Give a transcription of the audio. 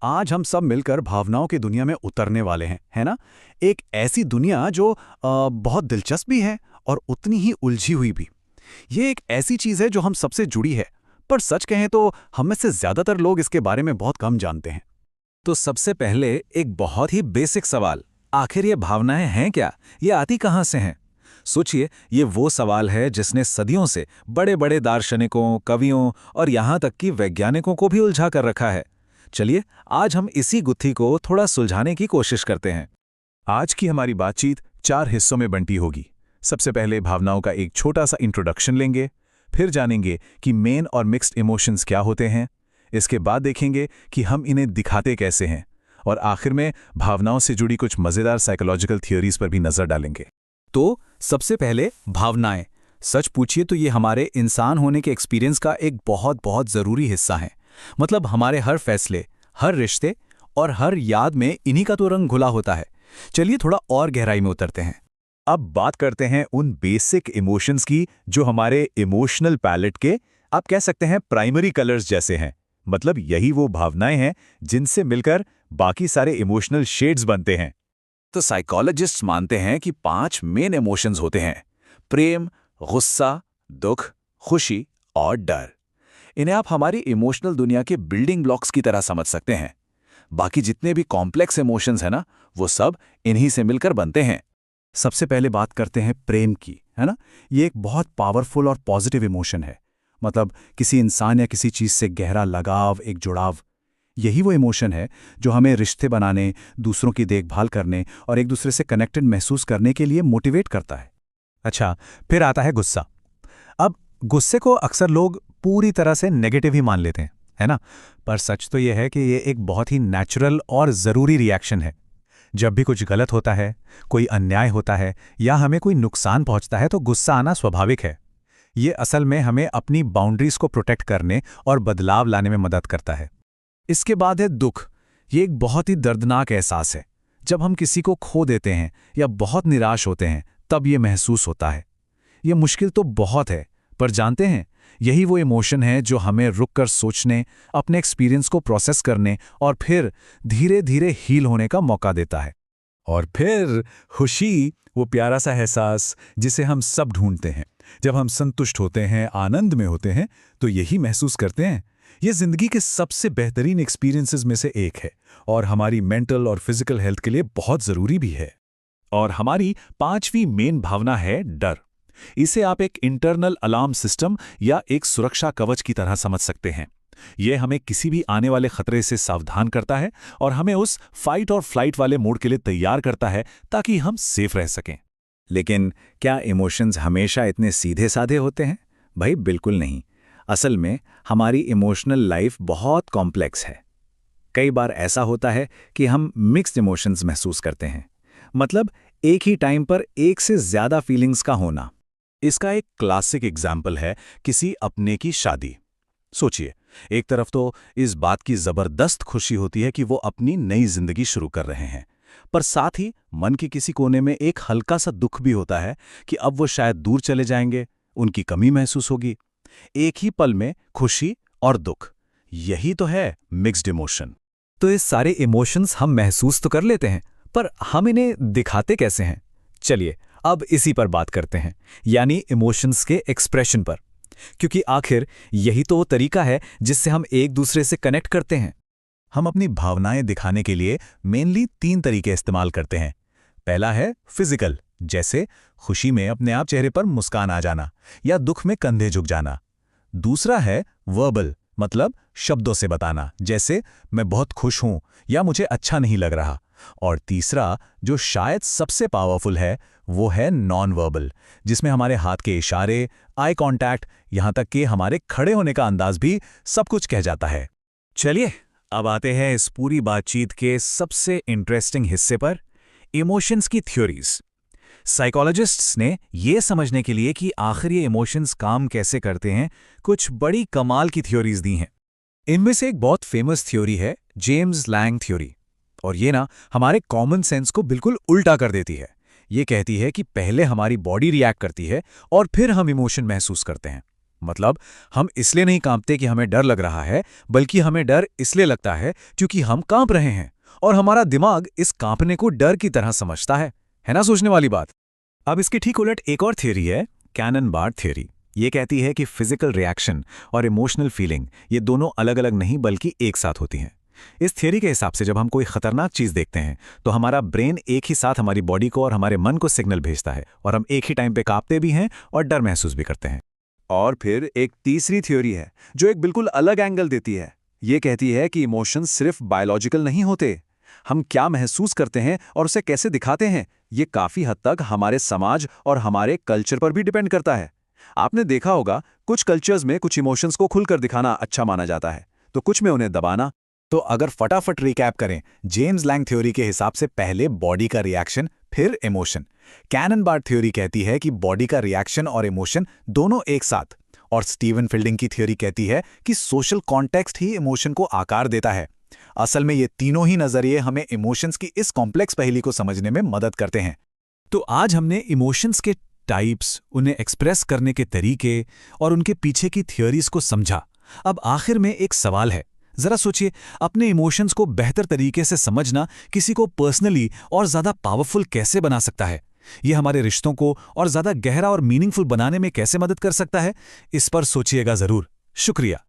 आज हम सब मिलकर भावनाओं की दुनिया में उतरने वाले हैं, है ना? एक ऐसी दुनिया जो बहुत दिलचस्प भी है और उतनी ही उलझी हुई भी। ये एक ऐसी चीज़ है जो हम सबसे जुड़ी है, पर सच कहें तो हम में से ज़्यादातर लोग इसके बारे में बहुत कम जानते हैं। तो सबसे पहले एक बहुत ही बेसिक सवाल, आखिर ये भावनाएं हैं क्या? ये आती कहाँ से हैं? सोचिए, ये वो सवाल है जिसने सदियों से बड़े बड़े दार्शनिकों, कवियों और यहाँ तक कि वैज्ञानिकों को भी उलझा कर रखा है। चलिए, आज हम इसी गुत्थी को थोड़ा सुलझाने की कोशिश करते हैं। आज की हमारी बातचीत 4 हिस्सों में बंटी होगी। सबसे पहले भावनाओं का एक छोटा सा इंट्रोडक्शन लेंगे, फिर जानेंगे कि मेन और मिक्स्ड इमोशंस क्या होते हैं। इसके बाद देखेंगे कि हम इन्हें दिखाते कैसे हैं, और आखिर में भावनाओं से जुड़ी कुछ मज़ेदार साइकोलॉजिकल थियोरीज पर भी नज़र डालेंगे। तो सबसे पहले भावनाएं। सच पूछिए तो ये हमारे इंसान होने के एक्सपीरियंस का एक बहुत बहुत ज़रूरी हिस्सा है। मतलब हमारे हर फैसले, हर रिश्ते और हर याद में इन्हीं का तो रंग घुला होता है। चलिए थोड़ा और गहराई में उतरते हैं। अब बात करते हैं उन बेसिक इमोशंस की जो हमारे इमोशनल पैलेट के, आप कह सकते हैं, प्राइमरी कलर्स जैसे हैं। मतलब यही वो भावनाएं हैं जिनसे मिलकर बाकी सारे इमोशनल शेड्स बनते हैं। तो साइकोलॉजिस्ट्स मानते हैं कि 5 मेन इमोशंस होते हैं: प्रेम, गुस्सा, दुख, खुशी और डर। इन्हें आप हमारी इमोशनल दुनिया के बिल्डिंग ब्लॉक्स की तरह समझ सकते हैं। बाकी जितने भी कॉम्प्लेक्स इमोशंस हैं ना, वो सब इन्हीं से मिलकर बनते हैं। सबसे पहले बात करते हैं प्रेम की, है ना? ये एक बहुत पावरफुल और पॉजिटिव इमोशन है। मतलब किसी इंसान या किसी चीज़ से गहरा लगाव, एक जुड़ाव। यही वो इमोशन है जो हमें रिश्ते बनाने, दूसरों की देखभाल करने और एक दूसरे से कनेक्टेड महसूस करने के लिए मोटिवेट करता है। अच्छा, फिर आता है गुस्सा। अब गुस्से को अक्सर लोग पूरी तरह से नेगेटिव ही मान लेते हैं, है ना? पर सच तो यह है कि ये एक बहुत ही नेचुरल और ज़रूरी रिएक्शन है। जब भी कुछ गलत होता है, कोई अन्याय होता है या हमें कोई नुकसान पहुंचता है, तो गुस्सा आना स्वाभाविक है। ये असल में हमें अपनी बाउंड्रीज को प्रोटेक्ट करने और बदलाव लाने में मदद करता है। इसके बाद है दुख। ये एक बहुत ही दर्दनाक एहसास है। जब हम किसी को खो देते हैं या बहुत निराश होते हैं, तब ये महसूस होता है। ये मुश्किल तो बहुत है, पर जानते हैं, यही वो इमोशन है जो हमें रुककर सोचने, अपने एक्सपीरियंस को प्रोसेस करने और फिर धीरे धीरे हील होने का मौका देता है। और फिर खुशी, वो प्यारा सा एहसास जिसे हम सब ढूंढते हैं। जब हम संतुष्ट होते हैं, आनंद में होते हैं, तो यही महसूस करते हैं। ये जिंदगी के सबसे बेहतरीन एक्सपीरियंसेस में से एक है और हमारी मेंटल और फिजिकल हेल्थ के लिए बहुत ज़रूरी भी है। और हमारी 5वीं मेन भावना है डर। इसे आप एक इंटरनल अलार्म सिस्टम या एक सुरक्षा कवच की तरह समझ सकते हैं। यह हमें किसी भी आने वाले खतरे से सावधान करता है और हमें उस फाइट और फ्लाइट वाले मोड के लिए तैयार करता है ताकि हम सेफ रह सकें। लेकिन क्या इमोशंस हमेशा इतने सीधे साधे होते हैं? भाई बिल्कुल नहीं। असल में हमारी इमोशनल लाइफ बहुत कॉम्प्लेक्स है। कई बार ऐसा होता है कि हम मिक्स्ड इमोशंस महसूस करते हैं। मतलब एक ही टाइम पर एक से ज़्यादा फीलिंग्स का होना। इसका एक क्लासिक एग्जाम्पल है किसी अपने की शादी। सोचिए, एक तरफ तो इस बात की जबरदस्त खुशी होती है कि वो अपनी नई जिंदगी शुरू कर रहे हैं, पर साथ ही मन के किसी कोने में एक हल्का सा दुख भी होता है कि अब वो शायद दूर चले जाएंगे, उनकी कमी महसूस होगी। एक ही पल में खुशी और दुख, यही तो है मिक्स्ड इमोशन। तो ये सारे इमोशंस हम महसूस तो कर लेते हैं, पर हम इन्हें दिखाते कैसे हैं? चलिए अब इसी पर बात करते हैं, यानी इमोशंस के एक्सप्रेशन पर। क्योंकि आखिर यही तो वो तरीका है जिससे हम एक दूसरे से कनेक्ट करते हैं। हम अपनी भावनाएं दिखाने के लिए मेनली 3 तरीके इस्तेमाल करते हैं। पहला है फिजिकल, जैसे खुशी में अपने आप चेहरे पर मुस्कान आ जाना या दुख में कंधे झुक जाना। दूसरा है वर्बल, मतलब शब्दों से बताना, जैसे मैं बहुत खुश हूं या मुझे अच्छा नहीं लग रहा। और तीसरा, जो शायद सबसे पावरफुल है, वो है नॉन वर्बल, जिसमें हमारे हाथ के इशारे, आई कांटेक्ट, यहां तक कि हमारे खड़े होने का अंदाज भी सब कुछ कह जाता है। चलिए अब आते हैं इस पूरी बातचीत के सबसे इंटरेस्टिंग हिस्से पर, इमोशंस की थ्योरीज। साइकोलॉजिस्ट्स ने ये समझने के लिए कि आखिर ये इमोशंस काम कैसे करते हैं, कुछ बड़ी कमाल की थ्योरीज दी हैं। इनमें से एक बहुत फेमस थ्योरी है जेम्स लैंग थ्योरी, और ये ना हमारे कॉमन सेंस को बिल्कुल उल्टा कर देती है। ये कहती है कि पहले हमारी बॉडी रिएक्ट करती है और फिर हम इमोशन महसूस करते हैं। मतलब हम इसलिए नहीं कांपते कि हमें डर लग रहा है, बल्कि हमें डर इसलिए लगता है क्योंकि हम कांप रहे हैं और हमारा दिमाग इस कांपने को डर की तरह समझता है ना सोचने वाली बात। अब इसके ठीक उलट एक और थ्योरी है, कैनन-बार्ड थ्योरी। ये कहती है कि फिजिकल रिएक्शन और इमोशनल फीलिंग ये दोनों अलग अलग नहीं बल्कि एक साथ होती हैं। इस थ्योरी के हिसाब से जब हम कोई खतरनाक चीज देखते हैं तो हमारा ब्रेन एक ही साथ हमारी बॉडी को और हमारे मन को सिग्नल भेजता है और हम एक ही टाइम पे कांपते भी हैं और डर महसूस भी करते हैं। और फिर एक तीसरी थ्योरी है जो एक बिल्कुल अलग एंगल देती है। ये कहती है कि इमोशंस सिर्फ बायोलॉजिकल नहीं होते। हम क्या महसूस करते हैं और उसे कैसे दिखाते हैं, ये काफी हद तक हमारे समाज और हमारे कल्चर पर भी डिपेंड करता है। आपने देखा होगा कुछ कल्चर्स में कुछ इमोशंस को खुलकर दिखाना अच्छा माना जाता है, तो कुछ में उन्हें दबाना। तो अगर फटाफट रिकैप करें, जेम्स लैंग थ्योरी के हिसाब से पहले बॉडी का रिएक्शन, फिर इमोशन। कैनन-बार्ड थ्योरी कहती है कि बॉडी का रिएक्शन और इमोशन दोनों एक साथ। और स्टीवन फील्डिंग की थ्योरी कहती है कि सोशल कॉन्टेक्स्ट ही इमोशन को आकार देता है। असल में ये तीनों ही नजरिए हमें इमोशंस की इस कॉम्प्लेक्स पहेली को समझने में मदद करते हैं। तो आज हमने इमोशंस के टाइप्स, उन्हें एक्सप्रेस करने के तरीके और उनके पीछे की थ्योरीज को समझा। अब आखिर में एक सवाल है, जरा सोचिए, अपने इमोशंस को बेहतर तरीके से समझना किसी को पर्सनली और ज्यादा पावरफुल कैसे बना सकता है? ये हमारे रिश्तों को और ज्यादा गहरा और मीनिंगफुल बनाने में कैसे मदद कर सकता है? इस पर सोचिएगा जरूर। शुक्रिया।